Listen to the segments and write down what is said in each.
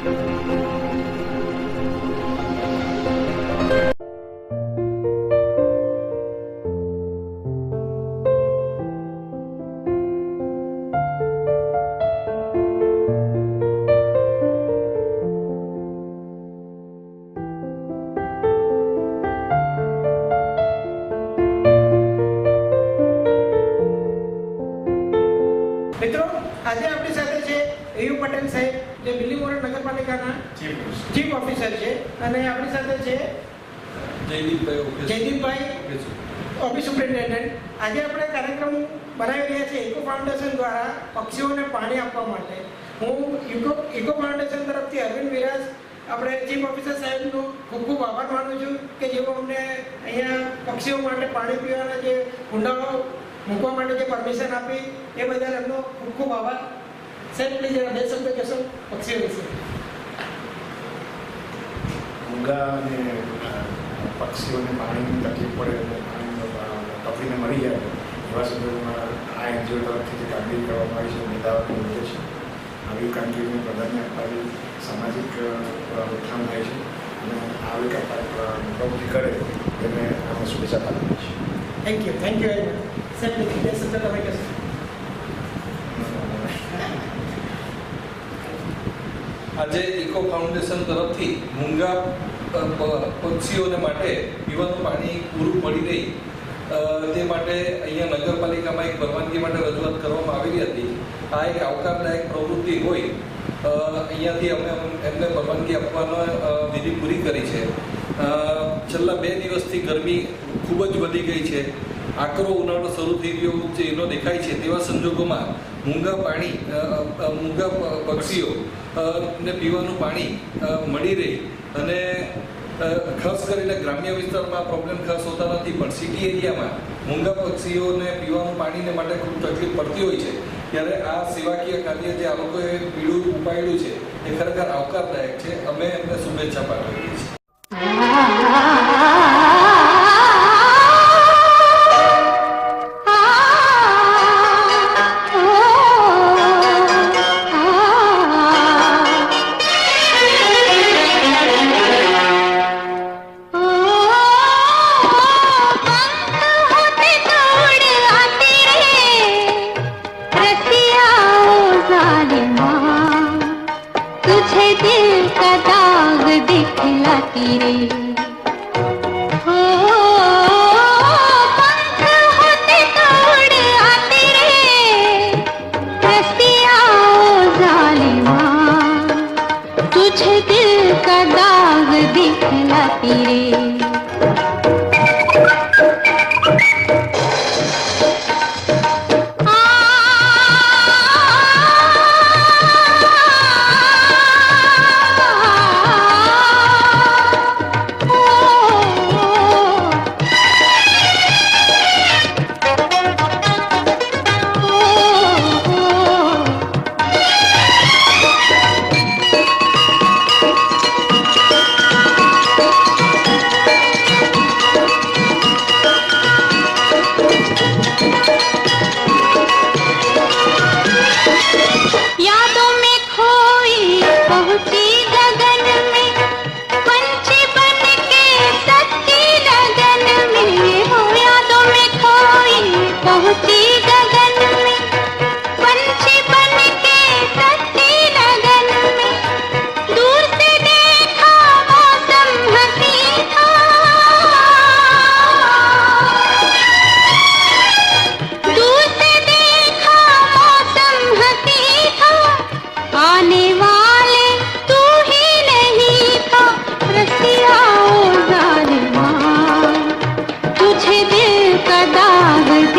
મિત્રો આજે આપણી સાથે છે એયુ પટેલ સાહેબ, જે બિલીમોરા નગરપાલિકાના ચીફ ઓફિસર છે, અને આપણી સાથે છે જયદીપભાઈ ઓફિસ સુપ્રિન્ટેન્ડન્ટ. આજે આપણે કાર્યક્રમ બનાવી રહ્યા છીએ ઇકો ફાઉન્ડેશન દ્વારા પક્ષીઓને પાણી આપવા માટે. હું ઇકો ફાઉન્ડેશન તરફથી અરવિંદ વિરાજ આપણે ચીફ ઓફિસર સાહેબનો ખૂબ ખૂબ આભાર માનું છું કે જેઓ અમને અહીંયા પક્ષીઓ માટે પાણી પીવાના જે કુંડાઓ મૂકવા માટે જે પરમિશન આપી એ બદલ એમનો ખૂબ ખૂબ આભાર. સાહેબ પ્લીઝ જરા બે શબ્દ કહેશો પક્ષીઓ વિશે. મૂંગા અને પક્ષીઓને પાણીની તકલીફ પડે અને પાણીનો પકડીને મળી જાય એવા સંદર્ભમાં આ એનજીઓ તરફથી જે કામગીરી કરવામાં આવી છે મેદાવતનો ઉદ્દેશ છે. આવી કામગીરીને પ્રાધાન્ય આપવાની સામાજિક ઉત્થાન થાય છે અને આવી પ્રવૃત્તિ કરે એને અમે શુભેચ્છા પાઠવીએ છીએ. Thank you very much. સાહેબ પ્લીઝ બે શબ્દ તમે કહેશો. આજે ઇકો ફાઉન્ડેશન તરફથી મૂંગા પક્ષીઓને માટે પીવાનું પાણી પૂરું મળી રહે તે માટે અહીંયા નગરપાલિકામાં એક પરવાનગી માટે રજૂઆત કરવામાં આવેલી હતી. આ એક આવકારદાયક પ્રવૃત્તિ હોય અહીંયાથી અમે એમને પરવાનગી આપવાનો વિધિ પૂરી કરી છે. છેલ્લા 2 દિવસથી ગરમી ખૂબ જ વધી ગઈ છે. આકરો ઉનાળો શરૂ થઈ ગયો છે એનો દેખાય છે. તેવા સંજોગોમાં મૂંગા પક્ષીઓ ને પીવાનું પાણી મળી રહે અને ખાસ કરીને ગ્રામ્ય વિસ્તારમાં પ્રોબ્લેમ ખાસ હોતા નથી, પણ સિટી એરિયામાં મૂંગા પક્ષીઓને પીવાનું પાણીને માટે ખૂબ તકલીફ પડતી હોય છે. ત્યારે આ સેવાકીય કાર્ય જે આ લોકોએ પીળું ઉપાડ્યું છે એ ખરેખર આવકારદાયક છે. અમે એમને શુભેચ્છા પાઠવીએ છીએ.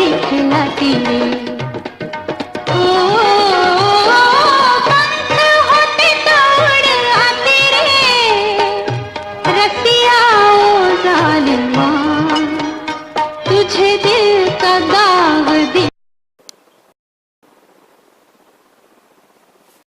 दिखलाती